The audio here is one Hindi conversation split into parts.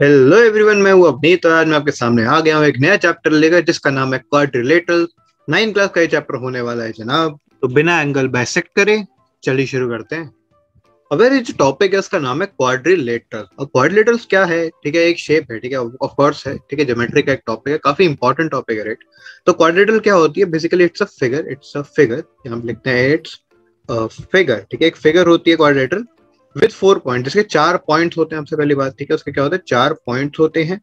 हेलो एवरीवन, मैं हूँ अवनीत और आज मैं आपके सामने आ गया हूँ एक नया चैप्टर लेकर जिसका नाम है क्वाड्रिलेटरल। 9 क्लास का ये चैप्टर होने वाला है जनाब। तो बिना एंगल बाइसेक्ट करे चलिए शुरू करते हैं। अब यार ये जो टॉपिक है उसका नाम है क्वाड्रिलेटरल। और क्वाड्रिलेटरल्स क्या है? ठीक है, एक शेप है, ठीक है, ऑफ कोर्स है, ठीक है, ज्योमेट्री का एक टॉपिक है, काफी इंपॉर्टेंट टॉपिक है, राइट। तो क्वाड्रिलेटरल क्या होती है? बेसिकली इट्स अ फिगर यहाँ पे लिखते हैं इट्स फिगर, ठीक है, एक फिगर होती है क्वाड्रिलेटरल विथ 4 पॉइंट, जिसके 4 पॉइंट्स होते हैं। सबसे पहली बात, ठीक है, उसके क्या होते हैं? 4 पॉइंट्स होते हैं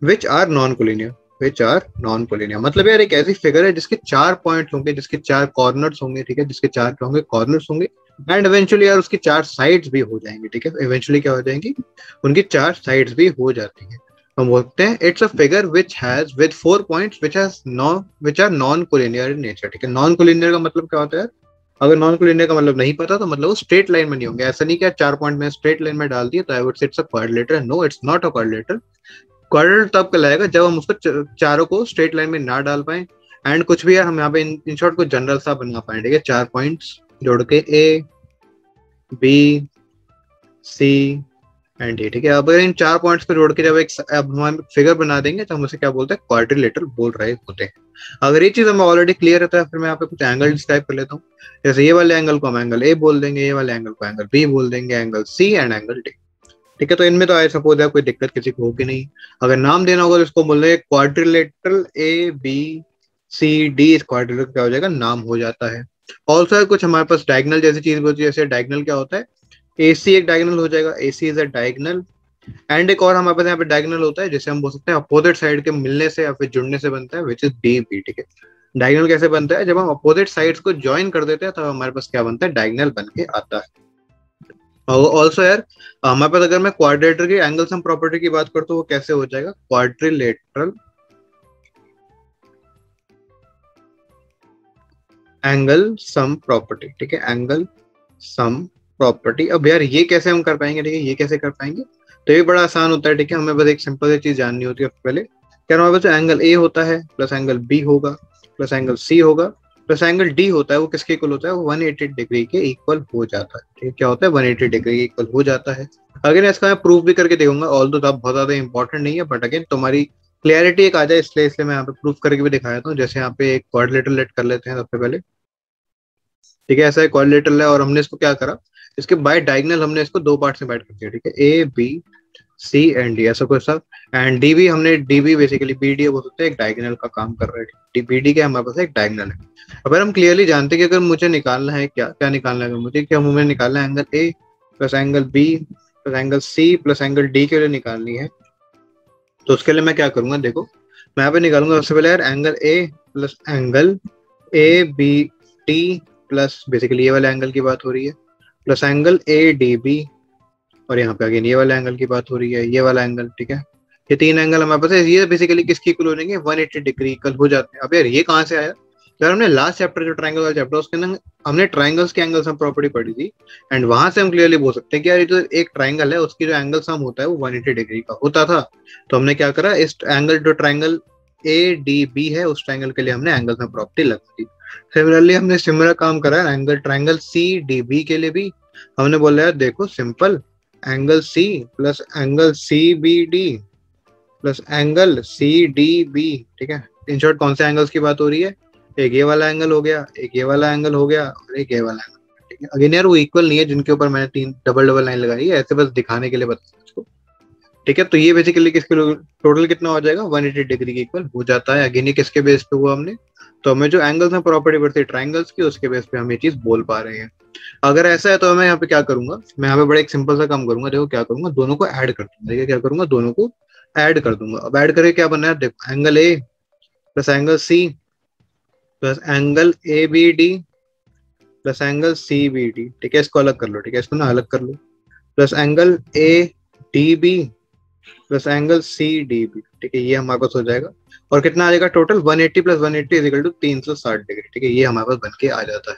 विच आर नॉन कोलिनियर। मतलब यार एक ऐसी फिगर है जिसके 4 पॉइंट्स होंगे, जिसके 4 कॉर्नर्स होंगे, ठीक है, जिसके 4 कॉर्नर्स होंगे एंड इवेंचुअली यार उसकी 4 साइड्स भी हो जाएंगी, ठीक है। इवेंचुअली क्या हो जाएंगी? उनकी 4 साइड्स भी हो जाती हैं। हम बोलते हैं it's a figure which has with 4 points which are non collinear in nature, ठीक है। नॉन कोलिनियर का मतलब क्या होता है? अगर नॉन कोलिनियर का मतलब नहीं पता तो मतलब वो स्ट्रेट लाइन में नहीं होंगे। ऐसा नहीं कि 4 पॉइंट में स्ट्रेट लाइन में डाल दिया तो I would say it's a quadrilateral. No, it's not a quadrilateral. Quadrilateral तब कहलाएगा जब हम उसको चारों को स्ट्रेट लाइन में ना डाल पाए एंड कुछ भी यार हम यहाँ पे इन शॉर्ट को जनरल सा बना पाए, ठीक है। 4 पॉइंट्स जोड़ के ए बी सी एंड ए, ठीक है। अब अगर इन 4 पॉइंट्स को जोड़ के जब अब हम फिगर बना देंगे तो हम उसे क्या बोलते हैं? क्वाड्रिलेटरल बोल रहे होते हैं। अगर ये चीज हमें ऑलरेडी क्लियर होता है फिर मैं यहाँ पे कुछ एंगल डिस्क्राइब कर लेता हूँ। जैसे ये वाले एंगल को हम एंगल ए बोल देंगे, ये वाले एंगल को एंगल बी बोल देंगे, angle C and angle D, ठीक है। तो इनमें तो आई सपोज है कोई दिक्कत किसी को होगी नहीं। अगर नाम देना होगा तो इसको बोल रहे quadrilateral A B C D. इस क्वाड्रिलेटरल क्या हो जाएगा? नाम हो जाता है। ऑल्सो कुछ हमारे पास डायगनल जैसी चीज होती है। जैसे डायगनल क्या होता है? ए सी एक डायगनल हो जाएगा, ए सी इज अ डायगनल। एंड एक और हमारे पास यहाँ पे डायगोनल होता है जिसे हम बोल सकते हैं अपोजिट साइड के मिलने से या फिर जुड़ने से बनता है, विच इज डी बी, ठीक है। डायगोनल कैसे बनता है? जब हम अपोजिट साइड्स को ज्वाइन कर देते हैं तो हमारे पास क्या बनता है? डायगोनल बन के आता है। और ऑल्सो यार हमारे पास अगर मैं क्वाड्रिलेटरल की एंगल सम प्रॉपर्टी की बात करता हूँ वो कैसे हो जाएगा? क्वाड्रिलेटरल एंगल सम प्रॉपर्टी, ठीक है, एंगल सम प्रॉपर्टी। अब यार ये कैसे हम कर पाएंगे? ठीक है, ये कैसे कर पाएंगे? तो ये बड़ा आसान होता है, ठीक है। हमें बस एक सिंपल सी चीज जाननी होती है पहले। क्या हमारे पास एंगल ए होता है प्लस एंगल बी होगा प्लस एंगल सी होगा प्लस एंगल डी होता है, वो किसके इक्वल होता है? वो 180 डिग्री के इक्वल हो जाता है, ठीक है। क्या होता है? 180 डिग्री के इक्वल हो जाता है। अगर इसका मैं प्रूफ भी करके देखूंगा, ऑल तो बहुत ज्यादा इंपॉर्टेंट नहीं है, बट अगेन तुम्हारी क्लियरिटी एक आ जाए इसलिए मैं यहाँ पे प्रूफ करके भी दिखाया था। जैसे यहाँ पे एक क्वाड्रिलेटरल लेट कर लेते हैं सबसे पहले, ठीक है। ऐसा एक क्वाड्रिलेटरल है और हमने इसको क्या करा? इसके बाय डायगोनल हमने इसको दो पार्ट में डिवाइड कर दिया, ठीक है, A B C and D, ऐसा कुछ सब। एंड डी भी हमने, डी भी बेसिकली बी डी बोल सकते हैं, एक डायगोनल का काम कर रहा है। बी डी क्या हमारे पास एक डायगोनल है। अगर हम क्लियरली जानते हैं कि अगर मुझे निकालना है क्या क्या निकालना है, मुझे क्या, मुझे निकालना है angle A plus angle B plus angle C plus angle D के लिए निकालनी है, तो उसके लिए मैं क्या करूंगा? देखो मैं यहाँ पे निकालूंगा सबसे पहले यार angle A plus angle A B T plus, basically ये वाले एंगल की बात हो रही है, plus angle A D B. और यहाँ पे अगेन ये वाला एंगल की बात हो रही है, ये वाला एंगल, ठीक है। ये तीन एंगल हमारे पास है, ये बेसिकली किसकी इक्वल हो जाएंगे? 180 डिग्री इक्वल हो जाते हैं। अब यार ये कहाँ से आया? यार हमने लास्ट चैप्टर जो ट्राइंगल वाला चैप्टर उसके अंदर हमने ट्राइंगल्स के एंगल सम प्रॉपर्टी पढ़ी थी एंड वहां से हम क्लियरली बोल सकते हैं कि यार ये जो एक ट्राइंगल है उसकी जो एंगल सम होता है वो 180 डिग्री का होता था। तो हमने क्या करा? इस एंगल जो ट्राइंगल ए डी बी है उस ट्राइंगल के लिए हमने एंगल सम प्रॉपर्टी लगा दी। सिमिलरली हमने सिमिलर काम करा है angle triangle C D B के लिए भी। हमने बोला यार देखो simple, angle C plus angle C B D plus angle C D B, ठीक है। इन शॉर्ट कौन से एंगल्स की बात हो रही है? एक ये वाला एंगल हो गया, एक ये वाला एंगल हो गया और एक ये वाला एंगल, ठीक है। अगेन यार वो इक्वल नहीं है जिनके ऊपर मैंने तीन डबल डबल लाइन लगाई है, ऐसे बस दिखाने के लिए बताया इसको, ठीक है। तो ये बेसिकली किसके टोटल कितना हो जाएगा? 180 डिग्री के इक्वल हो जाता है। अगेन ये किसके बेस पे हुआ? हमने तो हमें जो एंगल्स में प्रॉपर्टी पड़ती है ट्राइंगल्स की, उसके बेस पे हम ये चीज बोल पा रहे हैं। अगर ऐसा है तो मैं यहाँ पे क्या करूंगा? मैं यहाँ पे बड़ा एक सिंपल सा काम करूंगा। देखो क्या करूंगा? दोनों को ऐड कर दूंगा, ठीक है। क्या करूंगा? दोनों को ऐड कर दूंगा। अब ऐड करके क्या बनना है? देखो angle A plus angle C plus angle A B D plus angle C B D, ठीक है। इसको अलग कर लो, ठीक है, इसको ना अलग कर लो, plus angle A D B plus angle C D B, ठीक है। ये हमारे पास हो जाएगा और कितना आ जाएगा total? 180 plus 180 is equal to 360 degree, ठीक है। ये हमारे पास बन के आ जाता है।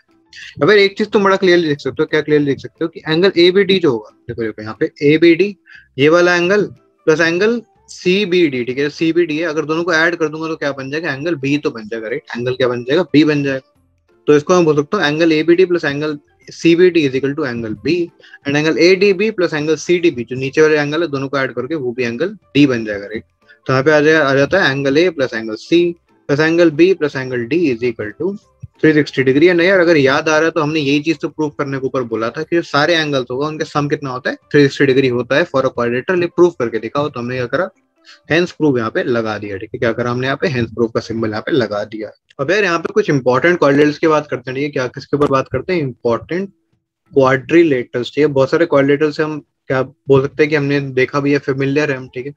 अब एक चीज तुम बड़ा क्लियरली देख सकते हो। क्या क्लियरली देख सकते हो? कि एंगल ए बी डी जो होगा, देखो देखो यहाँ पे ए बी डी ये वाला angle plus angle C B D, ठीक है, सी बी डी है। अगर दोनों को ऐड कर दूंगा तो क्या बन जाएगा? एंगल बी तो बन जाएगा, राइट। एंगल क्या बन जाएगा? बी बन जाएगा। तो इसको मैं बोल सकता हूँ angle A B D plus angle CBT is equal to angle B, and angle ADB plus angle CDB, जो नीचे वाले एंगल है दोनों को ऐड करके वो भी एंगल D बन जाएगा, राइट। तो यहाँ पे आ जाता है angle A plus angle C plus angle B plus angle D is equal to 360 degree. है नहीं यार, अगर याद आ रहा है तो हमने यही चीज तो प्रूव करने के ऊपर बोला था कि जो सारे एंगल्स होगा उनका सम कितना होता है, 360 डिग्री होता है फॉर अ क्वाड्रेटर। प्रूव करके दिखाओ, तो हमने क्या करा, हेंस प्रूफ यहाँ पे लगा दिया, ठीक है। क्या करा हमने यहाँ पे, हेंस प्रूफ का सिंबल यहाँ पे लगा दिया। अब यार यहाँ पे कुछ इंपॉर्टेंट क्वाड्रिलेटरल्स की बात करते हैं, ठीक है। क्या किसके ऊपर बात करते हैं, इंपॉर्टेंट क्वाड्रिलेटरल्स, ठीक है। बहुत सारे क्वाड्रिलेटरल्स से हम क्या बोल सकते हैं कि हमने देखा भी है, फेमिलियर है हम, ठीक है।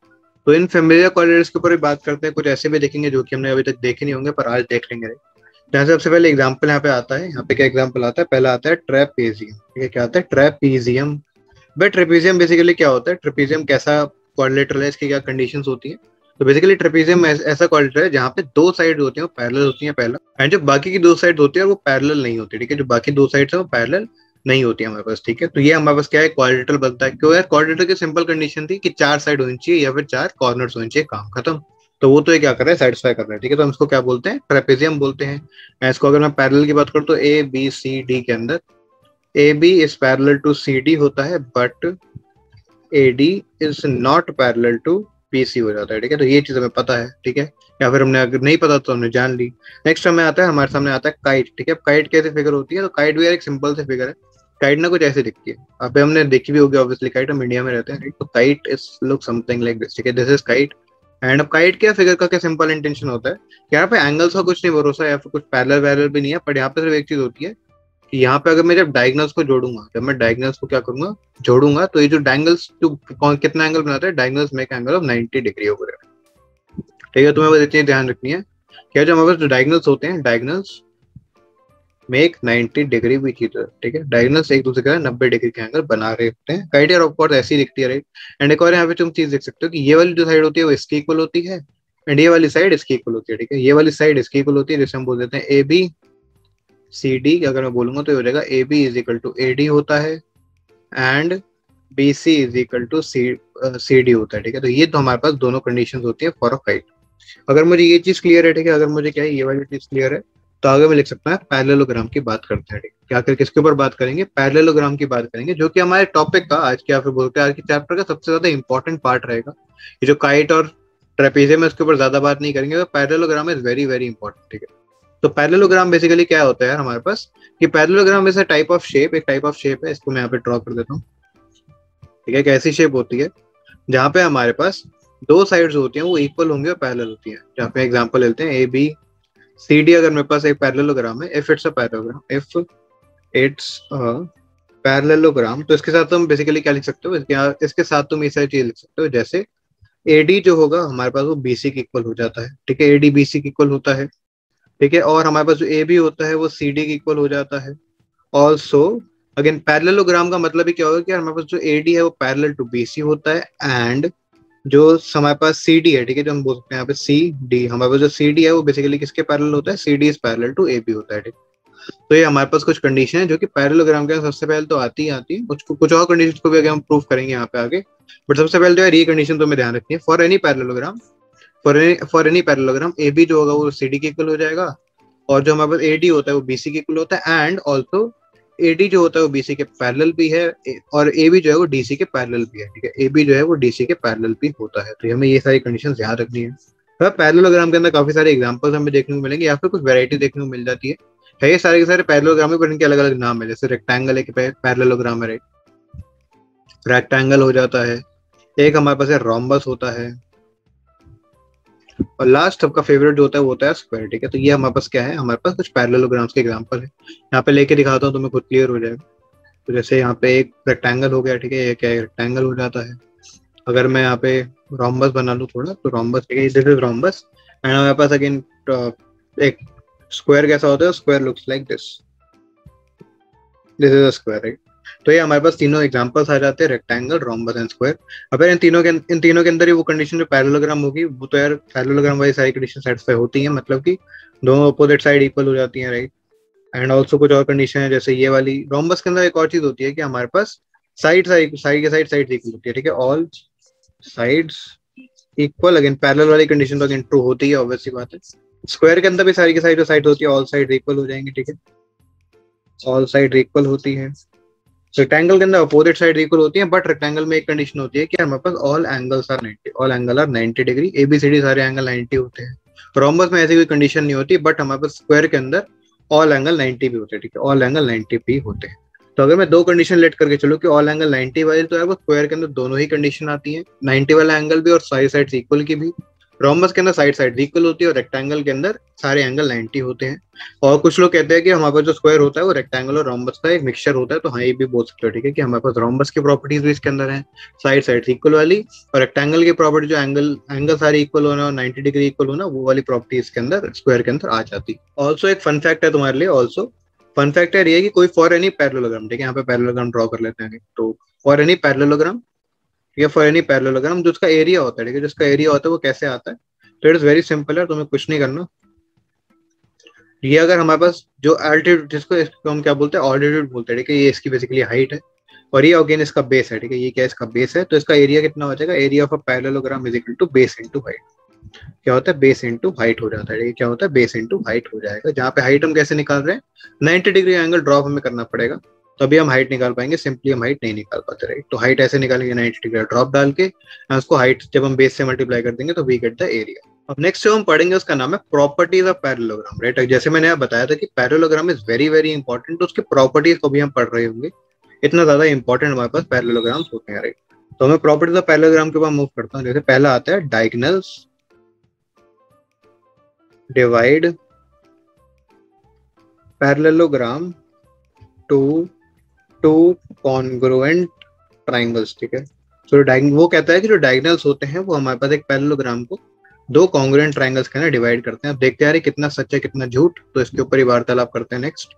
तो इन फेमिलियर क्वाड्रिलेटरल्स के ऊपर भी बात करते हैं, कुछ ऐसे भी देखेंगे जो कि हमने अभी तक देखे नहीं होंगे पर आज देख लेंगे। जहाँ से सबसे पहले एग्जाम्पल यहाँ पे आता है, यहाँ पे क्या एग्जाम्पल आता है, पहला आता है ट्रेपेजियम, ठीक है। क्या आता है, ट्रेपेजियम। बट ट्रेपेजियम बेसिकली क्या होता है, ट्रेपेजियम कैसा क्वाड्रिलेटरल है, इसकी क्या कंडीशंस होती है। तो बेसिकली ट्रेपेजियम ऐसा क्वाड्रिलेटरल है जहाँ पे दो साइड होती हैं वो पैरेलल होती हैं पहला, एंड जो बाकी की दो साइड होती है वो पैरेलल नहीं होती, ठीक है। जो बाकी दो साइड है वो पैरेलल नहीं होती है हमारे पास, ठीक है। तो ये हमारे पास क्या है, क्वाड्रिलेटरल बनता है। क्यों यार, क्वाड्रिलेटरल की सिंपल कंडीशन थी कि चार साइड होनी चाहिए या फिर चार कॉर्नर्स होनी चाहिए, काम खत्म। तो वो तो ये क्या कर रहा है, सेटिस्फाई कर रहा है, ठीक है। तो हम इसको क्या बोलते हैं, ट्रेपेजियम बोलते हैं। इसको अगर मैं पैरेलल की बात करूँ तो ABCD के अंदर AB is parallel to CD होता है, but AD is not parallel to BC हो जाता है, ठीक है। तो ये चीज हमें पता है, ठीक है। या फिर हमने अगर नहीं पता तो हमने जान ली। नेक्स्ट हमें आता है, हमारे सामने आता है काइट, ठीक है। काइट कैसे फिगर होती है, तो काइट भी यार एक सिंपल से फिगर है। काइट ना कुछ ऐसे दिखती है, अब हमने देखी भी होगी ऑब्वियसली, काइट हम इंडिया में रहते हैं, तो kite is look something like this, ठीक है। This is kite. एंड अब काइट क्या फिगर का क्या सिंपल इंटेंशन होता है, यहाँ पे एंगल्स का कुछ नहीं भरोसा या फिर कुछ पैरेलल भी नहीं है, बट यहाँ पे सिर्फ एक चीज होती है कि यहाँ पे अगर मैं जब डायगोनल्स को जोड़ूंगा, जब मैं डायगोनल्स को क्या करूंगा, जोड़ूंगा, तो ये जो डायगोनल्स जो कितना एंगल बनाता है, diagonals make angle of 90 degree over, ठीक है। तुम्हें बस इतनी ध्यान रखनी है, क्या जो हमारे पास जो डायगोनल्स होते हैं, डायगोनल्स मेक 90 डिग्री भी चीज, ठीक है। डायगोनल्स एक दूसरे का 90 डिग्री के एंगल बना रहे होते हैं। काइट ऑफ कोर्स ऐसी दिखती है, राइट। एंड एक और यहाँ पे तुम चीज देख सकते हो कि ये वाली जो साइड होती है वो इसकी इक्वल होती है, एंड ये वाली साइड इसकी इक्वल होती है, ठीक है। ये वाली साइड इसकी इक्वल होती है, जैसे हम बोल देते हैं ABCD, अगर मैं बोलूंगा तो ये हो जाएगा AB is equal to AD होता है, and BC is equal to CD होता है, ठीक है। तो ये तो हमारे पास दोनों कंडीशंस होती है फॉर अ काइट। अगर मुझे ये चीज क्लियर है, ठीक है, अगर मुझे क्या है ये वाली चीज क्लियर है, तो आगे मैं लिख सकता हूँ पैरेललोग्राम की बात करते हैं, ठीक है। क्या कर किसके ऊपर बात करेंगे, पैरेललोग्राम की बात करेंगे, जो कि हमारे टॉपिक का आज क्या फिर बोलते हैं, आज के चैप्टर का सबसे ज्यादा इंपॉर्टेंट पार्ट रहेगा। ये जो काइट और ट्रेपेजियम है उसके ऊपर ज्यादा बात नहीं करेंगे, तो parallelogram is very very important, ठीक है। तो पैरेललोग्राम बेसिकली क्या होता है यार हमारे पास, कि parallelogram is a type of shape, एक टाइप ऑफ शेप है, इसको मैं यहाँ पे ड्रॉ कर देता हूँ, ठीक है। कैसी शेप होती है, जहाँ पे हमारे पास दो साइड्स होती हैं वो इक्वल होंगी और पैरेलल होती हैं। जहाँ पे एग्जांपल लेते हैं ABCD, अगर मेरे पास एक पैरेललोग्राम है, इफ इट्स अ पैरेललोग्राम, तो इसके साथ तुम बेसिकली क्या लिख सकते हो, इसके साथ तुम ये सारी चीज लिख सकते हो, जैसे AD जो होगा हमारे पास वो BC के इक्वल हो जाता है, ठीक है। AD BC के इक्वल होता है, ठीक है। और हमारे पास जो AB होता है वो CD के इक्वल हो जाता है। ऑल्सो अगेन पैरेललोग्राम का मतलब ही क्या होगा कि हमारे पास जो AD है वो पैरेलल टू BC होता है, एंड जो हमारे पास CD है, ठीक है, जो हम बोल सकते हैं यहाँ पे CD, हमारे पास जो CD है वो बेसिकली किसके पैरेलल होता है, CD is parallel to AB होता है, ठीक। तो ये हमारे पास कुछ कंडीशन है जो कि पैरेललोग्राम के सबसे पहले तो आती है, कुछ और कंडीशन को भी आगे हम प्रूव करेंगे यहाँ पे आगे, बट सबसे पहले तो यार ये कंडीशन तो हमें ध्यान रखनी है, फॉर एनी पैरेललोग्राम AB जो होगा वो CD के इक्वल हो जाएगा, और जो हमारे पास AD होता है वो BC के इक्वल होता है, एंड ऑल्सो AD जो होता है वो BC के पैरेलल भी है, और AB जो है वो DC के पैरेलल भी है, ठीक है। AB जो है वो DC के पैरेलल भी होता है, तो हमें ये सारी कंडीशंस याद रखनी है। तो पैरेललोग्राम के अंदर काफी सारे एग्जांपल्स हमें देखने को मिलेंगे, या फिर कुछ वैरायटी देखने को मिल जाती है ये सारे के सारे पैरेललोग्राम है, पर इनके अलग अलग नाम है। जैसे रेक्टेंगल एक पैरेललोग्राम है, राइट, रेक्टेंगल हो जाता है। एक हमारे पास रोम्बस होता है, और लास्ट सबका फेवरेट जो होता है वो होता है स्क्वायर, ठीक है। तो ये हमारे पास क्या है, हमारे पास कुछ पैरेललोग्राम्स के एग्जांपल है, यहाँ पे लेके दिखाता हूँ, तुम्हें खुद क्लियर हो जाएगा। तो जैसे यहाँ पे एक रेक्टेंगल हो गया, ठीक है, ये क्या है, रेक्टेंगल हो जाता है। अगर मैं यहाँ पे रोम्बस बना लूँ थोड़ा, तो रोम्बस, ठीक है, दिस इज रोम्बस, एंड हमारे पास अगेन एक स्क्वायर कैसा होता है, square looks like this is a square, right. तो ये हमारे पास तीनों एग्जांपल्स आ जाते हैं, रेक्टेंगल, रोम्बस एंड स्क्वायर। अब इन तीनों के अंदर ही वो कंडीशन जो पैरेललोग्राम होगी वो तो यार पैरेललोग्राम वाली सारी कंडीशन सेटिस्फाई होती हैं, मतलब कि दोनों अपोजिट साइड इक्वल हो जाती हैं, राइट। एंड ऑल्सो कुछ और कंडीशन है, जैसे ये वाली रोम्बस के अंदर एक और चीज होती है कि हमारे पास साइड के साइड इक्वल होती है, ठीक है, all sides equal. Again parallel वाली कंडीशन तो अगेन ट्रू होती है, ऑब्वियसली बात है। स्क्वायर के अंदर भी सारी की साइड जो साइड होती है ऑल साइड इक्वल हो जाएंगी, ठीक है। ऑल साइड इक्वल होती है। रेक्टेंगल के अंदर अपोजिट साइड इक्वल होती है, बट रेक्टेंगल में एक कंडीशन होती है कि हमारे पास all angles are 90, all angle are 90 degree, A B C D सारे एंगल 90 होते हैं। रोम्बस में ऐसी कोई कंडीशन नहीं होती, बट हमारे पास स्क्वायर के अंदर ऑल एंगल 90 भी होते हैं, ठीक है, ऑल एंगल 90 भी होते हैं। तो अगर मैं दो कंडीशन लेट करके चलूँ कि ऑल एंगल 90 वाले, तो है वो स्क्वायर के अंदर दोनों ही कंडीशन आती है, 90 वाला एंगल भी और सारी साइड्स इक्वल की भी। रोम्बस के अंदर साइड इक्वल होती है और रेक्टेंगल के अंदर सारे एंगल 90 होते हैं। और कुछ लोग कहते हैं कि हमारे पास जो स्क्वायर होता है वो रेक्टेंगल और रोम्बस का एक मिक्सचर होता है, तो हाँ ये भी बोल सकते हो, ठीक है, कि हमारे पास रोम्बस की प्रॉपर्टीज भी इसके अंदर है, साइड इक्वल वाली, और रेक्टेंगल की प्रॉपर्टी जो एंगल सारे इक्वल होना और 90 डिग्री इक्वल होना, वो वाली प्रॉपर्टीज के अंदर स्क्वायर के अंदर आ जाती है। ऑल्सो एक फन फैक्ट है तुम्हारे लिए, ऑल्सो फन फैक्ट है ये कि कोई फॉर एनी पैरेललोग्राम, ठीक है, यहाँ पे पैरेललोग्राम ड्रॉ कर लेते हैं, तो फॉर एनी पैरेललोग्राम, ठीक है, फॉर एनी पैरेललोग्राम जो उसका एरिया होता है, ठीक है, जिसका एरिया होता है वो कैसे आता है, तो इट इज वेरी सिंपल है, तुम्हें कुछ नहीं करना। ये अगर हमारे पास जो एल्टीट्यूड, जिसको हम क्या बोलते हैं, ऑल्टीट्यूड बोलते हैं, ठीक है, ये इसकी बेसिकली हाइट है और ये अगेन इसका बेस है, ठीक है, ये क्या इसका बेस है, तो इसका एरिया कितना हो जाएगा, area of a parallelogram is equal to base into height. क्या होता है, बेस इनटू हाइट हो जाता है, ठीक है, क्या होता है, बेस इनटू हाइट हो जाएगा। जहाँ पे हाइट हम कैसे निकाल रहे हैं, 90 डिग्री एंगल ड्रॉप हमें करना पड़ेगा, तभी हम हाइट निकाल पाएंगे, सिंपली हम हाइट नहीं निकाल पाते, राइट। तो हाइट ऐसे निकालेंगे 90 डिग्री ड्रॉप डाल के, उसको हाइट जब हम बेस से मल्टीप्लाई कर देंगे तो वी गेट द एरिया। अब नेक्स्ट जो हम पढ़ेंगे उसका नाम है प्रॉपर्टीज ऑफ पैरेललोग्राम, राइट। जैसे मैंने आप बताया था कि parallelogram is very very important, तो उसके प्रॉपर्टीज को भी हम पढ़ रहे होंगे, इतना ज्यादा इंपॉर्टेंट हमारे पास पैरेललोग्राम्स होते हैं, राइट। तो मैं प्रॉपर्टीज ऑफ पैरेललोग्राम के ऊपर मूव करता हूँ। जैसे पहला आता है diagonals divide parallelogram to two congruent triangles, ठीक है। तो वो कहता है कि जो डायगोनल्स होते हैं वो हमारे पास एक पैरेललोग्राम को दो कॉन्ग्रुएंट ट्राइंगल्स के अंदर डिवाइड करते हैं। अब देखते हैं कितना सच है कितना झूठ, तो इसके ऊपर ही वार्तालाप करते हैं नेक्स्ट।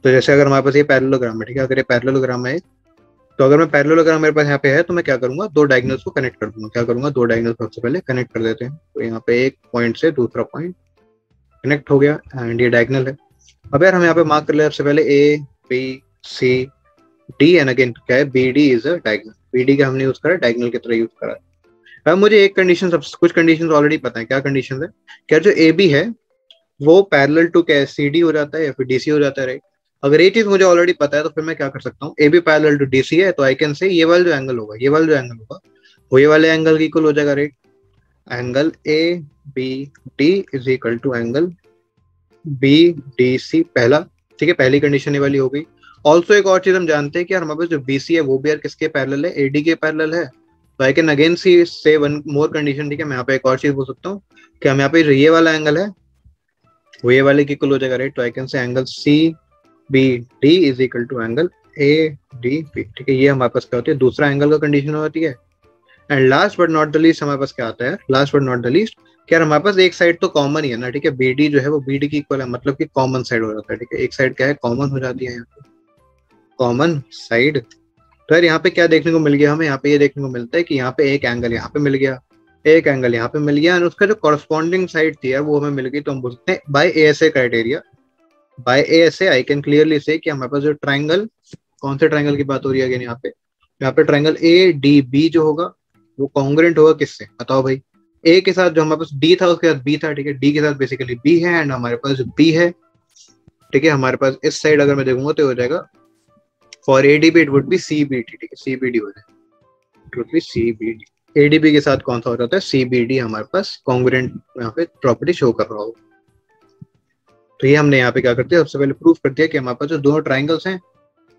तो जैसे अगर हमारे पास ये पैरेललोग्राम है, ठीक है, अगर ये पैरेललोग्राम है, तो अगर मैं पैरेललोग्राम मेरे पास यहाँ पे है तो मैं क्या करूंगा, दो डायगोनल्स को कनेक्ट कर दूंगा। क्या करूंगा, दो डायगोनल्स सबसे पहले कनेक्ट कर देते हैं। तो यहाँ पे एक पॉइंट से दूसरा पॉइंट कनेक्ट हो गया एंड ये डायगोनल है। अब यार हम यहाँ पे मार्क कर ले सबसे पहले A B C D and again क्या है, B D is a diagonal. B D का हमने यूज करा, डायगोनल की तरह यूज करा। अब मुझे एक कंडीशन, सब कुछ कंडीशन ऑलरेडी पता है। क्या कंडीशन है, क्या जो ए बी है वो पैरेलल टू क्या सी डी हो जाता है या फिर डी सी हो जाता है, राइट। अगर ये चीज मुझे ऑलरेडी पता है तो फिर मैं क्या कर सकता हूँ, A B parallel to D C है तो आई कैन से ये वाला जो एंगल होगा, ये वाला जो एंगल होगा वो ये वाले एंगल की इक्वल हो जाएगा, right. Angle A B D is equal to angle B D C, पहला, ठीक है, पहली कंडीशन ये वाली हो गई। ऑल्सो एक और चीज हम जानते हैं कि यार हमारे पास जो बीसी है वो भी यार किसके पैरेलल है, एडी के पैरेलल है। तो आई कैन अगेन सी से वन मोर कंडीशन, ठीक है। मैं यहाँ पे एक और चीज बोल सकता हूँ कि हम यहाँ पे ये वाला एंगल है वो ये वाले की इक्वल हो जाएगा, राइट। तो I can say angle C B D is equal to angle A D B, ठीक है। ये हमारे पास क्या होती है, दूसरा एंगल का कंडीशन होती है। And last but not the least हमारे पास क्या आता है, last but not the least, क्या हमारे पास एक साइड तो कॉमन ही है ना, ठीक है। बीडी जो है वो बीडी की इक्वल है, मतलब कि कॉमन साइड हो जाता है, ठीक है। एक साइड क्या है, कॉमन हो जाती है, यहाँ पे कॉमन साइड। तो यार यहाँ पे क्या देखने को मिल गया हमें, यहाँ पे ये देखने को मिलता है कि यहाँ पे एक एंगल यहाँ पे मिल गया, एक एंगल यहाँ पे मिल गया, और उसका जो कॉरस्पॉन्डिंग साइड थी यार वो हमें मिल गई। तो हम बोल सकते हैं by ASA criteria, by ASA I can clearly say कि हमारे पास जो ट्राइंगल, कौन से ट्राइंगल की बात हो रही है अगेन यहाँ पे ट्राइंगल ए डी बी जो होगा वो कॉन्ग्रुएंट होगा किससे, बताओ भाई। ए के साथ जो हमारे पास डी था उसके साथ बी था, ठीक है। डी के साथ बेसिकली बी है एंड हमारे पास जो बी है, ठीक है। हमारे पास इस साइड अगर मैं देखूंगा तो हो जाएगा for ADB it would B CBD, ठीक है, सीबीडी हो जाएगा, it would B CBD. ADB के साथ कौन सा हो जाता है, सीबीडी हमारे पास कॉन्ग्रुएंट यहाँ पे प्रॉपर्टी शो कर रहा हो। तो ये हमने यहाँ पे क्या करते हैं, सबसे पहले प्रूफ कर दिया कि हमारे पास जो दोनों ट्राइंगल्स हैं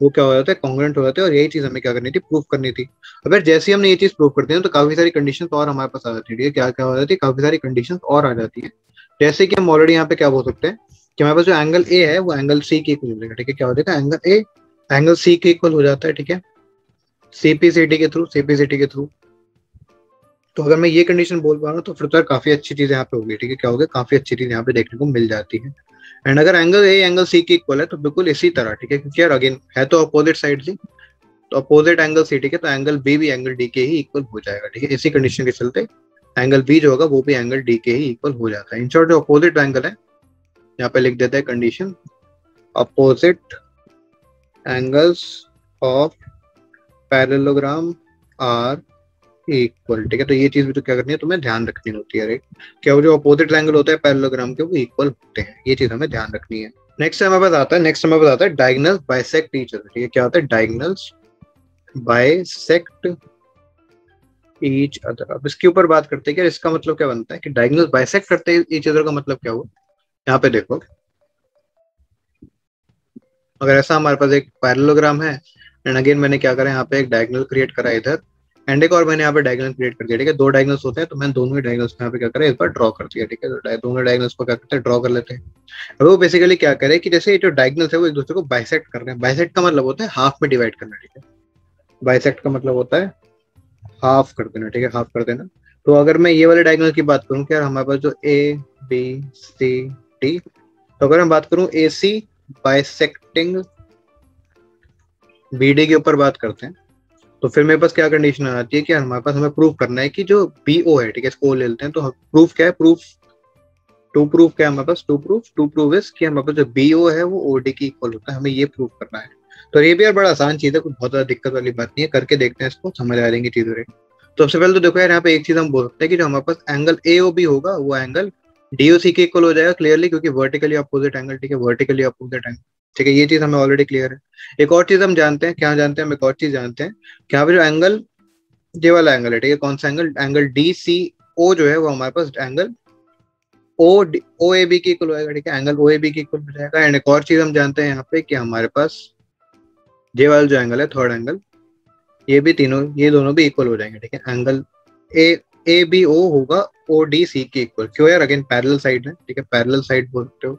वो क्या हो जाता है, कॉन्ग्रुएंट हो जाते हैं। और यही चीज हमें क्या करनी थी, प्रूफ करनी थी। अगर जैसे ही हमने ये चीज प्रूफ करते हैं तो काफी सारी कंडीशन और हमारे पास आ जाती है, क्या क्या हो जाती है, काफी सारी कंडीशन और आ जाती है। जैसे कि हम ऑलरेडी यहाँ पे क्या बोल सकते हैं कि हमारे पास जो एंगल ए है वो एंगल सी के इक्वल हो जाएगा, ठीक है। क्या हो जाएगा, एंगल ए एंगल सी के इक्वल हो जाता है, ठीक है, सीपीसीटी के थ्रू। तो अगर मैं ये कंडीशन बोल पा रहा हूँ तो फिर तो काफी अच्छी चीज यहाँ पे होगी, ठीक है। क्या होगा, काफी अच्छी चीज यहाँ पे देखने को मिल जाती है। एंड अगर एंगल ए एंगल सी के इक्वल है तो बिल्कुल इसी तरह, ठीक है, क्योंकि यार अगेन है तो अपोजिट साइड सी, तो अपोजिट एंगल सी, ठीक है, तो एंगल बी भी एंगल डी के ही इक्वल हो जाएगा, ठीक है। इसी कंडीशन के चलते एंगल बी जो होगा वो भी एंगल डी के ही इक्वल हो जाता है। इन शॉर्ट जो अपोजिट एंगल है यहाँ पे लिख देता है condition, opposite angles of parallelogram are equal, ठीक है। तो ये चीज भी तो क्या करनी है, तुम्हें ध्यान रखनी होती है, राइट। क्या वो जो अपोजिट एंगल होता है पैरेललोग्राम के वो इक्वल होते हैं, ये चीज हमें ध्यान रखनी है। नेक्स्ट हमें बताता है डायगोनल्स बाइसेक्ट ईच अदर। ठीक है, क्या होता है डायगोनल्स बाइसेक्ट ईच अदर। अब इसके ऊपर बात करते हैं कि इसका मतलब क्या बनता है कि डायगोनल्स बाइसेक्ट करते हैं ईच अदर का मतलब क्या हुआ। यहाँ पे देखो, अगर ऐसा हमारे पास एक पैरेललोग्राम है एंड अगेन मैंने क्या करा यहाँ पे एक डायगोनल क्रिएट करा इधर एंड एक और मैंने यहाँ पे डायगोनल क्रिएट कर दिया। ठीक है, दो डायगोनल्स होते हैं तो मैंने दोनों ही डायगोनल्स को यहाँ पे क्या करा एक बार ड्रॉ कर दिया। ठीक है, तो दोनों डायगोनल्स को क्या करते हैं ड्रॉ कर लेते हैं। अब वो बेसिकली क्या करे कि जैसे ये जो डायगोनल्स है वो एक दूसरे को बाइसेक्ट कर रहे हैं। बाइसेक्ट का मतलब होता है हाफ में डिवाइड करना। ठीक है, बाइसेक्ट का मतलब होता है हाफ कर देना। ठीक है, हाफ कर देना। तो अगर मैं ये वाले डायगोनल की बात करूँ कि यार हमारे पास जो ए बी सी डी, तो अगर मैं बात करूँ ए सी बाइसेक्टिंग बी डी के ऊपर बात करते हैं तो फिर मेरे पास क्या कंडीशन आ जाती है कि हमारे पास हमें प्रूफ करना है कि जो बी ओ है, ठीक है, इसको ले लेते हैं। तो प्रूफ क्या है, प्रूफ क्या है हमारे पास, टू प्रूफ इज कि हमारे पास जो बी ओ है वो ओडी की इक्वल होता है। हमें ये प्रूफ करना है। तो ये भी यार बड़ा आसान चीज है, कुछ बहुत ज्यादा दिक्कत वाली बात नहीं है, करके देखते हैं इसको, समझ आ जाएंगी चीजें। तो सबसे पहले तो देखो यार यहाँ पे एक चीज हम बोल सकते हैं कि जो हमारे पास एंगल ए ओ बी होगा वो एंगल डीओसी के इक्वल हो जाएगा क्लियरली, क्योंकि वर्टिकली अपोजिट एंगल। ठीक है, वर्टिकली अपोजिट एंगल। ठीक है, ये चीज हमें ऑलरेडी क्लियर है। एक और चीज हम जानते हैं, क्या जानते हैं हम, एक और चीज जानते हैं कि यहाँ पे जो एंगल ये वाला एंगल है, ठीक है, कौन सा एंगल, एंगल डी सी ओ जो है वो हमारे पास एंगल ओ ए बी की इक्वल होगा। ठीक है, एंगल ओ ए बी की इक्वल हो जाएगा। एंड एक और चीज हम जानते हैं यहाँ पे कि हमारे पास ये वाला जो एंगल है थर्ड एंगल, ये भी तीनों, ये दोनों भी इक्वल हो जाएंगे। ठीक है, एंगल ए बी ओ होगा ओ डी सी के इक्वल। क्यों यार, अगेन पैरेलल साइड है। ठीक है, पैरेलल साइड बोल सकते हो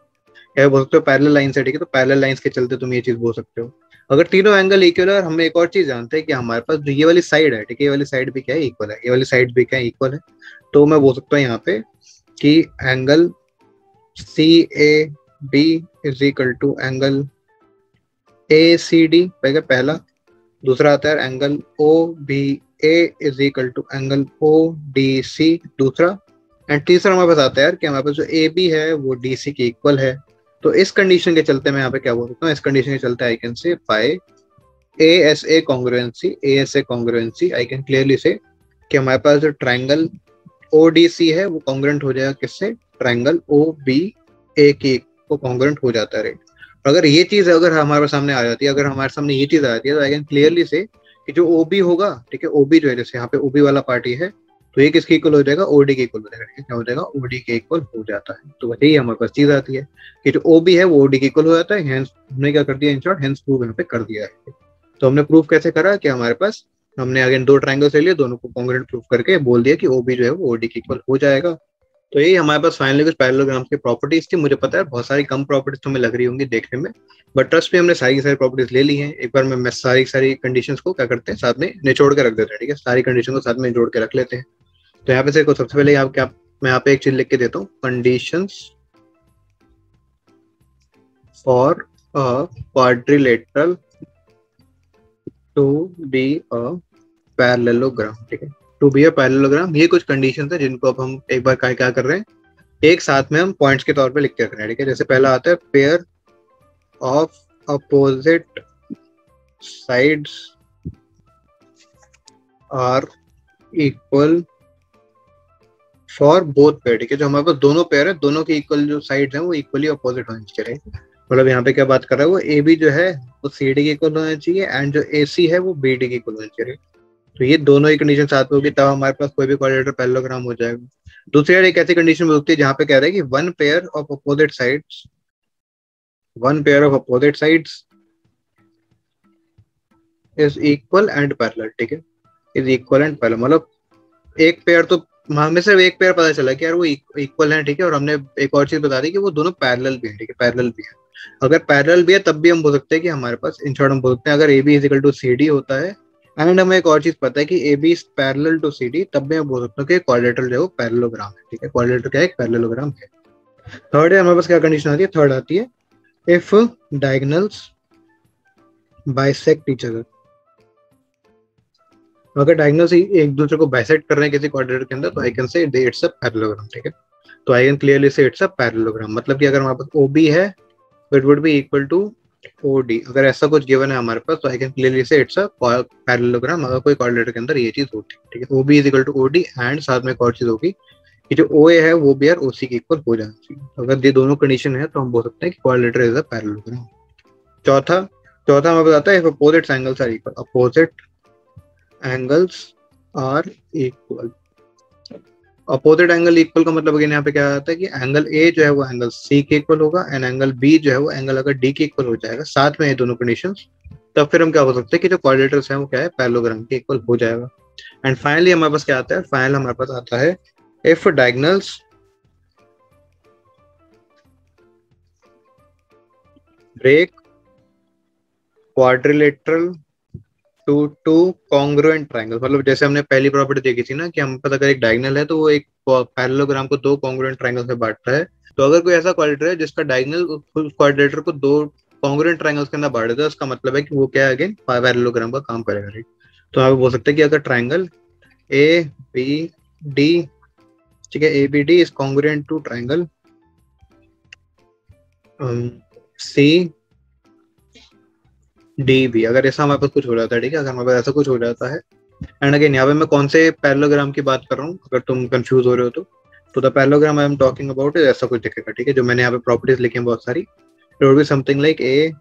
या बोल सकते हो पैरेलल लाइन से। ठीक है, तो पैरेलल लाइंस के चलते तुम ये चीज बोल सकते हो। अगर तीनों एंगल इक्वल है, और हम एक और चीज जानते हैं कि हमारे पास जो ये वाली साइड है, ठीक है, ये वाली साइड भी क्या है, इक्वल है, ये वाली साइड भी क्या है, इक्वल है। तो मैं बोल सकता हूँ यहाँ पे कि angle C A B is equal to angle A C D पहला। दूसरा आता है angle O B A is equal to angle O D C दूसरा। एंड तीसरा हमारे पास आता है यार कि हमारे पास जो ए बी है वो डी सी के इक्वल है। तो इस कंडीशन के चलते मैं यहाँ पे क्या बोल सकता हूँ, इस कंडीशन के चलते I can say by ASA congruency I can clearly say कि हमारे पास जो ट्राइंगल ODC है वो कॉन्ग्रुएंट हो जाएगा किससे, ट्राइंगल OBA की को कॉन्ग्रुएंट हो जाता है। राइट, अगर ये चीज अगर हमारे सामने आ जाती है, अगर हमारे सामने ये चीज आ जाती है तो आई कैन क्लियरली से कि जो OB होगा, ठीक है, OB जो है जैसे यहाँ पे OB वाला पार्टी है तो ये किसके इक्वल हो जाएगा, OD के इक्वल हो जाएगा। ठीक है, क्या हो जाएगा, OD के इक्वल हो जाता है। तो वही हमारे पास चीज आती है कि जो OB है वो OD के इक्वल हो जाता है। हेंस हमने क्या कर दिया, इन शॉर्ट हेंस प्रूव यहाँ पे कर दिया है। तो हमने प्रूव कैसे करा कि हमारे पास हमने अगेन दो ट्राइंगल्स ले लिए, दोनों को कॉन्ग्रुएंट प्रूफ करके बोल दिया कि OB जो है वो OD के इक्वल हो जाएगा। तो यही हमारे पास फाइनली कुछ पैरेललोग्राम्स की प्रॉपर्टीज थी। मुझे पता है बहुत सारी कम प्रॉपर्टीज तो हमें लग रही होंगी देखने में, बट ट्रस्ट में हमने सारी की सारी प्रॉपर्टीज ले ली हैं। एक बार मैं सारी कंडीशंस को क्या करते हैं साथ में निचोड़ के रख देते हैं। ठीक है, सारी कंडीशन को साथ में जोड़ के रख लेते हैं। तो यहाँ पे से सबसे पहले आप क्या, मैं यहाँ पे एक चीज लिख के देता हूँ, conditions for a quadrilateral to be a parallelogram. ठीक है, टू बी अ पैरेललोग्राम, ये कुछ कंडीशंस है जिनको अब हम एक बार क्या कर रहे हैं, एक साथ में हम पॉइंट्स के तौर पे लिख के रख रहे हैं। ठीक है, जैसे पहला आता है pair of opposite sides are equal for both pair. ठीक है, जो हमारे पास दोनों पेयर है, दोनों के इक्वल जो साइड्स हैं वो इक्वली अपोजिट होने चाहिए। मतलब यहाँ पे क्या बात कर रहा है, वो ए बी जो है वो सी डी के इक्वल होना चाहिए एंड जो ए सी है वो बी डी के इक्वल होना चाहिए। तो ये दोनों ही कंडीशन साथ में होगी तब हमारे पास कोई भी क्वाड्रेटर पैरेललोग्राम हो जाएगा। दूसरी एक ऐसी कंडीशन में होती है जहाँ पे कह रहा है कि one pair of opposite sides is equal and parallel. ठीक है, इज इक्वल एंड पैरेलल, मतलब एक पेयर तो हमें सिर्फ एक पेयर पता चला कि यार वो इक्वल है। ठीक है, और हमने एक और चीज बता दी कि वो दोनों पैरेलल भी है। ठीक है, पैरेलल भी है। अगर पैरेलल भी है तब भी हम बोल सकते हैं कि हमारे पास, इन शॉर्ट हम बोल सकते हैं अगर A B is equal to C D होता है एंड हमें एक और चीज पता है कि A B is parallel to C D, तब भी मैं बोल सकता हूँ कि क्वाड्रेटर जो है वो पैरेललोग्राम है। ठीक है, क्वाड्रेटर क्या है, एक पैरेललोग्राम है। थर्ड है हमारे पास क्या कंडीशन आती है, थर्ड आती है if diagonals bisect each other. अगर डायगोनल्स एक दूसरे को बाइसेक्ट कर रहे हैं किसी क्वाड्रेटर के अंदर तो I can say it's a parallelogram. ठीक है, तो I can clearly say it's a parallelogram, मतलब कि अगर हमारे पास OB है तो it would be equal to OD। अगर ऐसा कुछ गिवन है हमारे पास तो I can clearly say it's a parallelogram, अगर कोई क्वाड्रेटर के अंदर ये चीज होती है। ठीक है, OB is equal to OD and साथ में एक और चीज होगी कि जो ओ ए है वो भी यार ओ सी के इक्वल हो जाना चाहिए। तो अगर ये दोनों कंडीशन है तो हम बोल सकते हैं कि क्वाड्रिलेटरल इज अ पैरेललोग्राम। चौथा चौथा हमें बताता है if opposite angles are equal, opposite angles are equal. Opposite angle equal का मतलब अगेन यहाँ पे क्या आता है कि एंगल ए जो है वो एंगल सी के इक्वल होगा एंड एंगल बी जो है वो एंगल अगर डी के इक्वल हो जाएगा, साथ में ये दोनों कंडीशंस, तब फिर हम क्या हो सकते हैं कि जो क्वाड्रिलेटरल्स हैं वो क्या है, पैरेललोग्राम के इक्वल हो जाएगा। एंड फाइनली हमारे पास क्या आता है, फाइनल हमारे पास आता है if diagonals break quadrilateral to two congruent triangle. मतलब जैसे हमने पहली प्रॉपर्टी देखी थी ना कि हम पता अगर एक डायगोनल है तो वो एक पैरेललोग्राम को दो कॉन्ग्रुएंट ट्रायंगल से बांटता है। तो अगर कोई ऐसा क्वाड्रिलेटर है जिसका डायगोनल उस क्वाड्रिलेटर को दो कॉन्ग्रुएंट ट्रायंगल्स के अंदर बांट देता है, उसका मतलब है कि वो क्या है, अगेन पैरेललोग्राम का काम करेगा, राइट। तो आप बोल सकते हैं कि अगर ट्रायंगल ए बी डी, ठीक है, A B D is congruent to triangle C D B, अगर ऐसा हमारे पास कुछ हो जाता है, ठीक है, अगर हमारे पास ऐसा कुछ हो जाता है। एंड अगेन यहाँ पे मैं कौन से पैरेललोग्राम की बात कर रहा हूँ, अगर तुम कंफ्यूज हो रहे हो तो the parallelogram I am talking about is ऐसा कुछ दिखेगा, ठीक है, जो मैंने यहाँ पे प्रॉपर्टीज लिखी हैं बहुत सारी। It would be something like A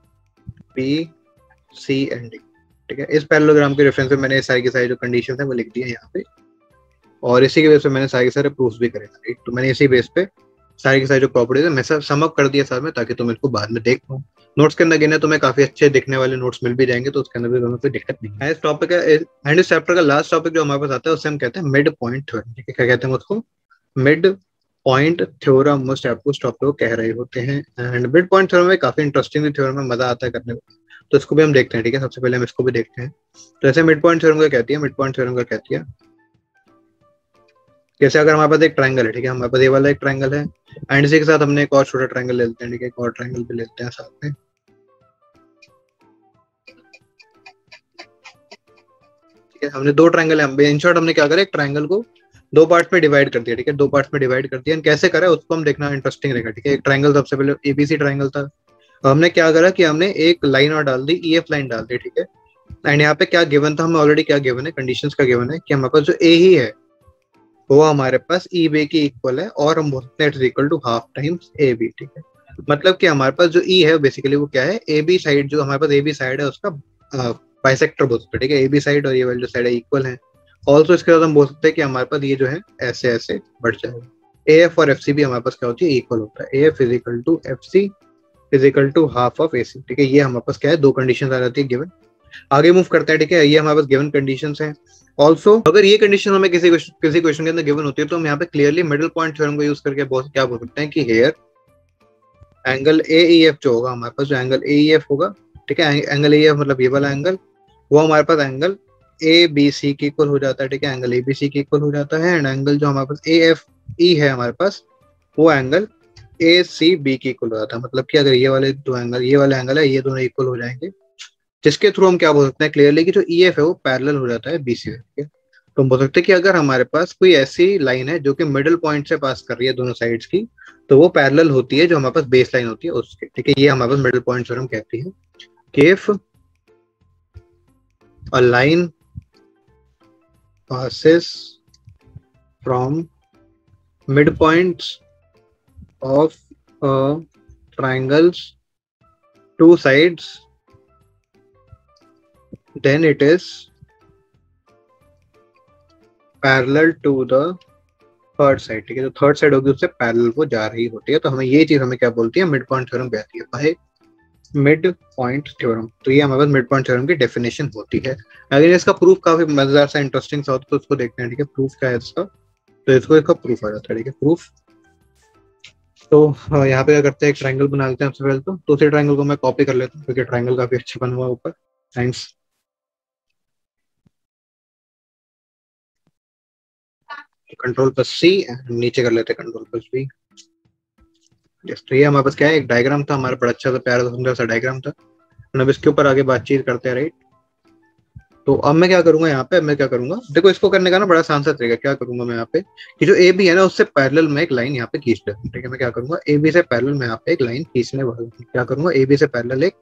B C and D, ठीक है। इस पैरेललोग्राम के रेफरेंस में मैंने सारी की सारी जो कंडीशन है वो लिख दी है यहाँ पे, और इसी के बेस पे मैंने सारे के सारे प्रूफ भी करे, राइट। तो मैंने इसी बेस पे सारी की सारी जो प्रॉपर्टीज है मैं सब सम अप कर दिया साथ में, ताकि तुम इसको बाद में देख पाओ। नोट्स के अंदर गिने तुम्हें काफी अच्छे दिखने वाले नोट्स मिल भी जाएंगे, तो उसके अंदर भी कोई दिक्कत नहीं है। इस टॉपिक का एंड इस चैप्टर का लास्ट टॉपिक जो हमारे पास आता है उससे हम कहते हैं मिड पॉइंट थ्योरम, ठीक है। क्या कहते हैं उसको, मिड पॉइंट थ्योरम। मोस्ट आपको उस टॉपिक को कह रहे होते हैं। एंड मिड पॉइंट थ्योरम में काफी इंटरेस्टिंग थ्योरम है, मजा आता है करने में, तो इसको भी हम देखते हैं, ठीक है। सबसे पहले हम इसको भी देखते हैं। तो ऐसे मिड पॉइंट थ्योरम का कहती है, मिड पॉइंट थ्योरम का कहती है जैसे अगर हमारे पास एक ट्रायंगल है, ठीक है, हमारे पास ये वाला एक ट्रायंगल है एंड इसी के साथ हमने एक और छोटा ट्रायंगल ले लेते हैं, ठीक है, एक और ट्रायंगल भी लेते हैं साथ में, ठीक है। हमने दो ट्रायंगल है, इन शॉर्ट हमने क्या करा, एक ट्रायंगल को दो पार्ट में डिवाइड कर दिया, ठीक है, दो पार्ट में डिवाइड कर दिया। कैसे करा है उसको हम देखना इंटरेस्टिंग रहेगा, ठीक है। एक ट्रायंगल सबसे पहले एबीसी ट्रायंगल था, हमने क्या करा कि हमने एक लाइन और डाल दी, ईएफ लाइन डाल दी, ठीक है। एंड यहाँ पे क्या गिवन था, हमें ऑलरेडी क्या गिवन है, कंडीशंस का गिवन है कि हमारे पास जो ए ही है वो हमारे पास ई बी के इक्वल है, और हम बोलते हैं it is equal to half times A B, ठीक है। मतलब कि हमारे पास जो ई है बेसिकली वो क्या है, ए बी साइड, जो हमारे पास ए बी साइड है उसका बाइसेक्टर बोल सकते हैं, ठीक है। ए बी साइड और ये वाली जो साइड है इक्वल है। ऑल्सो इसके बाद हम बोल सकते हैं कि हमारे पास ये जो है ऐसे ऐसे बढ़ जाएगा। ए एफ और एफ सी भी हमारे पास क्या होती है, इक्वल होता है। A F is equal to F C is equal to half of A C, ठीक है। ये हमारे पास क्या है, दो कंडीशन आ जाती है गिवन। आगे मूव करते हैं, ठीक है। ये हमारे पास गिवन कंडीशंस हैं। ऑल्सो अगर ये कंडीशन हमें किसी क्वेश्चन के अंदर गिवन होती है तो हम यहाँ पे क्लियरली मिडिल पॉइंट थ्योरम को यूज करके क्या बोल सकते हैं कि here angle A E F जो होगा हमारे पास, जो एंगल ए ई एफ होगा, ठीक है, एंगल ए एफ मतलब ये वाला एंगल, वो हमारे पास एंगल ए बी सी के इक्वल हो जाता है, ठीक है। एंगल ए बी सी के इक्वल हो जाता है। एंड एंगल जो हमारे पास ए एफ ई है हमारे पास, वो एंगल ए सी बी के इक्वल हो जाता है। मतलब कि अगर ये वाले दो एंगल, ये वाला एंगल है, ये दोनों इक्वल हो जाएंगे, जिसके थ्रू हम क्या बोल सकते हैं क्लियरली कि जो ई एफ है वो पैरेलल हो जाता है बी सी से। तो हम बोल सकते हैं कि अगर हमारे पास कोई ऐसी लाइन है जो कि मिडिल पॉइंट से पास कर रही है दोनों साइड्स की, तो वो पैरेलल होती है जो हमारे पास बेस लाइन होती है उसके, ठीक है। ये हमारे पास मिडिल पॉइंट थ्योरम कहती है कि if a line passes from midpoints of a triangle's two sides, then it is parallel to the third side, ठीक है। तो थर्ड साइड होगी उससे पैरेलल वो जा रही होती है। तो हमें ये चीज हमें क्या बोलती है, मिड पॉइंट थ्योरम कहती है, बाय मिड पॉइंट थ्योरम। तो ये हमारे पास मिड पॉइंट थ्योरम की डेफिनेशन होती है। अगर इसका प्रूफ काफी मजेदार सा इंटरेस्टिंग सा होता है तो उसको देखते हैं, ठीक है। प्रूफ क्या है इसका, तो इसका प्रूफ आ जाता है, ठीक है, प्रूफ। तो यहाँ पे क्या करते हैं, एक ट्रायंगल बना लेते हैं सबसे पहले। तो दूसरे ट्रायंगल को मैं कॉपी कर लेता हूँ क्योंकि ट्रायंगल काफी अच्छा बना हुआ है ऊपर। थैंक्स। कंट्रोल प्लस सी, नीचे कर लेते हैं कंट्रोल प्लस बी। तो ये हमारे पास क्या है, एक डायग्राम था हमारा, बड़ा अच्छा सा प्यारा सुंदर सा डायग्राम था। अब इसके ऊपर आगे बातचीत करते हैं, राइट। तो अब मैं क्या करूंगा यहाँ पे, मैं क्या करूंगा, देखो इसको करने का ना बड़ा आसान सा तरीका क्या करूंगा मैं यहाँ पे, कि जो ए बी है ना उससे पैरेलल मैं एक लाइन यहाँ पे खींच लेता हूँ, ठीक है। मैं क्या करूंगा, ए बी से पैरेलल मैं यहाँ पे एक लाइन खींचने वाला हूँ। क्या करूंगा, ए बी से पैरेलल एक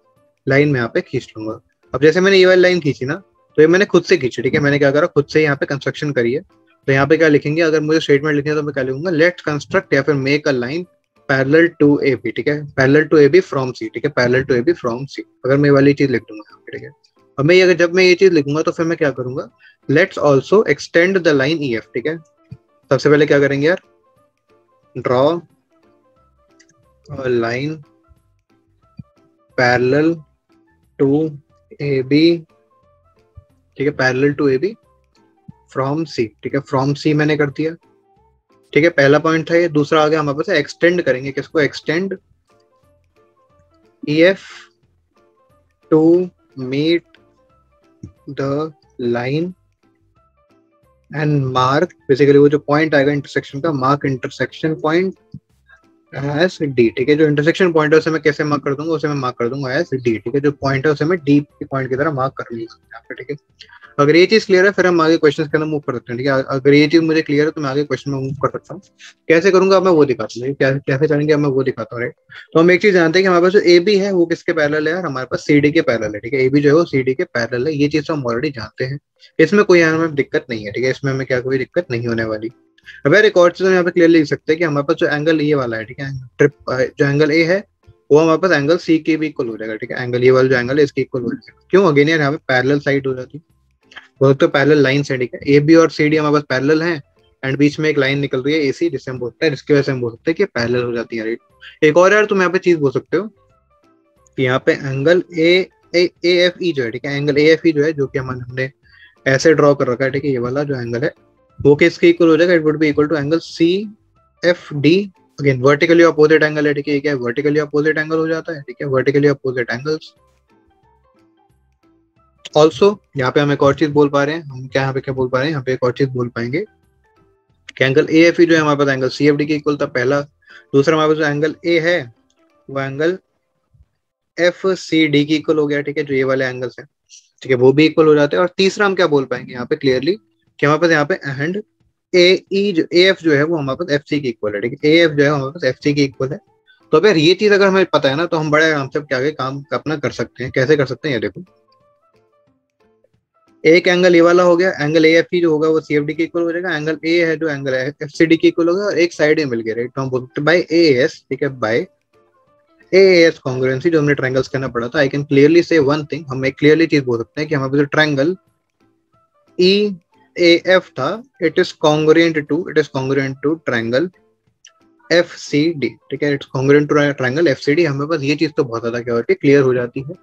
लाइन में यहाँ पे खींच लूंगा। अब जैसे मैंने ये वाली लाइन खींची ना, तो ये मैंने खुद से खींची, ठीक है। मैंने क्या करा, खुद से यहाँ पे कंस्ट्रक्शन करी है। तो यहाँ पे क्या लिखेंगे, अगर मुझे स्टेटमेंट लिखनी है तो मैं क्या लिखूंगा, लेट्स कंस्ट्रक्ट या फिर make a line parallel to A B, ठीक है, parallel to A B from C, ठीक है, parallel to A B from C. अगर मैं वाली चीज लिख दूंगा यहाँ पे, ठीक है। अब मैं अगर जब मैं ये चीज लिखूंगा तो फिर मैं क्या करूंगा, let's also extend the line E F, ठीक है। सबसे पहले क्या करेंगे यार, draw line parallel to A B, ठीक है, parallel to A B from C, ठीक है, फ्रॉम सी मैंने कर दिया, ठीक है, पहला पॉइंट था ये। दूसरा आ गया हमारे पास एक्सटेंड करेंगे, किसको, extend E F to meet the line and mark, basically वो जो पॉइंट आएगा इंटरसेक्शन का, mark intersection point as D, ठीक है। जो इंटरसेक्शन पॉइंट है उसे मैं कैसे मार्क कर दूंगा, उसे मैं मार्क कर दूंगा एज डी, ठीक है। जो पॉइंट है उसे मैं डी के पॉइंट की तरह मार्क कर लूंगा, ठीक है। अगर ये चीज क्लियर है फिर हम आगे क्वेश्चन के अंदर मूव कर सकते हैं, ठीक है। अगर ये चीज मुझे क्लियर है तो मैं आगे क्वेश्चन में मूव कर सकता हूँ। कैसे करूंगा अब मैं वो दिखाता हूँ, कैसे करेंगे अब मैं वो दिखाता हूँ, राइट। तो हम एक चीज जानते हैं कि हमारे पास जो ए बी है वो किसके पैरेलल है यार, हमारे पास सी डी के पैरेलल है, ठीक है। ए बी जो है वो सी डी के पैरेलल है, ये चीज तो हम ऑलरेडी जानते हैं, इसमें कोई हमें दिक्कत नहीं है, ठीक है। इसमें हमें क्या कोई दिक्कत नहीं होने वाली। अब यार एक और चीज यहाँ पे क्लियरली लिख सकते हैं कि हमारे पास जो एंगल ए वाला है, ठीक है, ट्रिप जो एंगल ए है वो हमारे पास एंगल सी के भी इक्वल हो जाएगा, ठीक है। एंगल ये वाला जो एंगल है इसके इक्वल हो जाएगा। क्यों, अगेन यार यहाँ पे पैरेलल साइड हो जाती है, वो तो पैरेलल लाइन है, ठीक है। ए बी और सी डी हमारे पास पैरेलल है एंड बीच में एक लाइन निकल रही है ए सी, जिससे हम बोलते हैं, जिसकी वजह से हम बोल सकते हैं कि पैरेलल हो जाती है, राइट। एक और यार तुम यहाँ पे चीज बोल सकते हो कि यहाँ पे एंगल ए एफ ई जो है, ठीक है, एंगल ए एफ ई जो है, जो कि हमने ऐसे ड्रॉ कर रखा है, ठीक है, ये वाला जो एंगल है वो किसके इक्वल हो जाएगा, it would be equal to angle C F D. Again vertically opposite angle है, ठीक है, ये क्या है, वर्टिकली अपोजिट एंगल हो जाता है, ठीक है, वर्टिकली अपोजिट एंगल्स। ऑल्सो यहाँ पे हम एक और चीज बोल पा रहे हैं, हम क्या यहाँ पे क्या बोल पा रहे हैं, यहाँ पे एक और चीज बोल पाएंगे कि एंगल ए एफ ई जो है हमारे पास एंगल सी एफ डी के इक्वल था, पहला। दूसरा हमारे पास जो एंगल ए है वो एंगल एफ सी डी की इक्वल हो गया, ठीक है, जो ये वाले एंगल्स हैं, ठीक है, वो भी इक्वल हो जाते हैं। और तीसरा हम क्या बोल पाएंगे यहाँ पे क्लियरली कि हमारे पास यहाँ पे एंड ए ई जो ए एफ जो है वो हमारे पास एफ सी की इक्वल है, ठीक है, ए एफ जो है हमारे पास एफ सी की इक्वल है। तो अगर ये चीज अगर हमें पता है ना तो हम बड़े आराम से क्या काम अपना कर सकते हैं। कैसे कर सकते हैं, ये देखो, एक एंगल ए वाला हो गया, एंगल ए एफ ई जो होगा वो सी एफ डी के इक्वल हो जाएगा, एंगल ए है जो एंगल एफ सी डी के इक्वल होगा, और एक साइड में मिल गया, राइट। तो हम बोलते हैं बाय ए एस, ठीक है, बाय ए एस कॉन्ग्रुएंसी जो हमने ट्रायंगल्स करना पड़ा था। आई कैन क्लियरली से वन थिंग, हम एक क्लियरली चीज बोल सकते हैं कि हमारे जो ट्रायंगल ई ए एफ था, it is congruent to triangle F C D, ठीक है, it's congruent to triangle F C D. हमें बस ये चीज तो बहुत ज्यादा क्या होती है, क्लियर हो जाती है।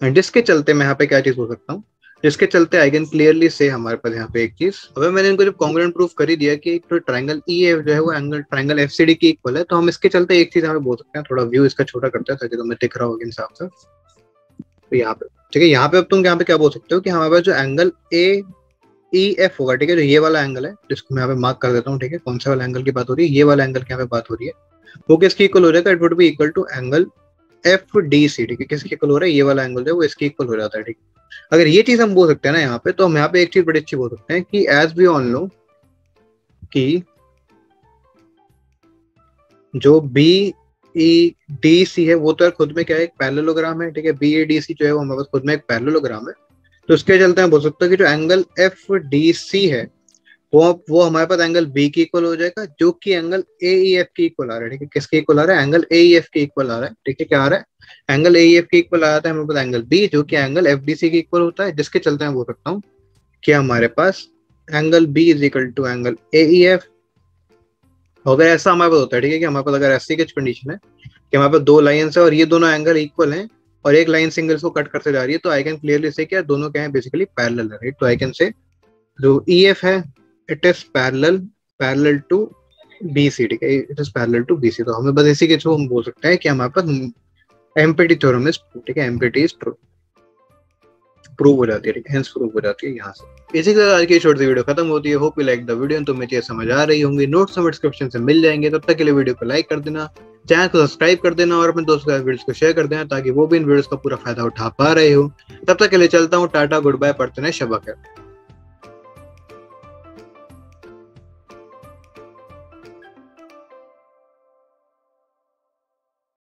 एंड जिसके चलते मैं यहाँ पे क्या चीज बोल सकता हूँ, जिसके चलते आई कैन क्लियरली से हमारे पास यहाँ पे एक चीज, अगर मैंने इनको जब कॉन्ग्रुएंट प्रूफ कर ही दिया कि तो ट्रायंगल ई एफ जो है वो angle triangle F C D की इक्वल है, तो हम इसके चलते एक चीज हमें बोल सकते हैं, थोड़ा व्यू इसका छोटा करते हैं ताकि तुम्हें दिख रहा होगा हिसाब से। तो यहाँ पे ठीक है, यहाँ पे अब तुम यहाँ पे क्या बोल सकते हो कि हमारे पास जो एंगल ए ई एफ होगा, ठीक है, जो ये वाला एंगल है जिसको मैं यहाँ पे मार्क कर देता हूँ, ठीक है, कौन सा वाला एंगल की बात हो रही है, ये वाला एंगल की यहाँ पे बात हो रही है, वो किसकी इक्वल हो जाएगा, it would be equal to angle F D C, ठीक है, किसकी इक्वल हो रहा है, ये वाला एंगल जो है वो इसकी इक्वल हो जाता है, ठीक है। अगर ये चीज हम बोल सकते हैं ना यहाँ पे, तो हम यहाँ पे एक चीज बड़ी अच्छी बोल सकते हैं कि एज वी ऑल नो कि जो बी ई डी सी है वो तो खुद में क्या है, एक पैरेललोग्राम है, ठीक है, बी ए डी सी जो है वो हमारे पास खुद में एक पैरेललोग्राम है। तो इसके चलते हम बोल सकते हैं कि जो एंगल एफ डी सी है वो हमारे पास एंगल बी की इक्वल हो जाएगा, जो कि एंगल ए ई एफ की इक्वल आ रहा है, ठीक है, किसके इक्वल आ रहा है, एंगल ए ई एफ की इक्वल आ रहा है, ठीक है, क्या आ रहा है, एंगल ए ई एफ की इक्वल आ रहा है हमारे पास एंगल बी, जो कि एंगल एफ डी सी की इक्वल होता है, जिसके चलते मैं बोल सकता हूँ कि हमारे पास angle B is equal to angle A E F. अगर ऐसा हमारे पास होता है, ठीक है, कि हमारे पास अगर ऐसी कुछ कंडीशन है कि हमारे पास दो लाइन है और ये दोनों एंगल इक्वल हैं और एक लाइन सिंगल को कट करते जा रही है, तो आई कैन क्लियरली से क्या दोनों क्या है, बेसिकली पैरेलल है, राइट। तो आई कैन से जो ई एफ है it is parallel to B C, ठीक है, it is parallel to B C. तो हमें बस इसी के थ्रू हम बोल सकते हैं कि हमारे पास एम्पिटी थ्योरम इज ट्रू, ठीक है, एम्पिटी इज ट्रू, प्रूव हो जाती है, ठीक है, हेंस प्रूव हो जाती है यहाँ से। इसी के साथ आज की छोटी सी वीडियो खत्म होती है। Hope you like the video, तुम्हें चीजें समझ आ रही होंगी, नोट्स हमें डिस्क्रिप्शन से मिल जाएंगे। तब तक के लिए वीडियो को लाइक कर देना, चैनल को सब्सक्राइब कर देना और अपने दोस्तों के साथ वीडियोस को शेयर कर देना ताकि वो भी इन वीडियोस का पूरा फायदा उठा पा रहे हो। तब तक के लिए चलता हूँ, टाटा गुड बाय, पढ़ते हैं शबा खैर।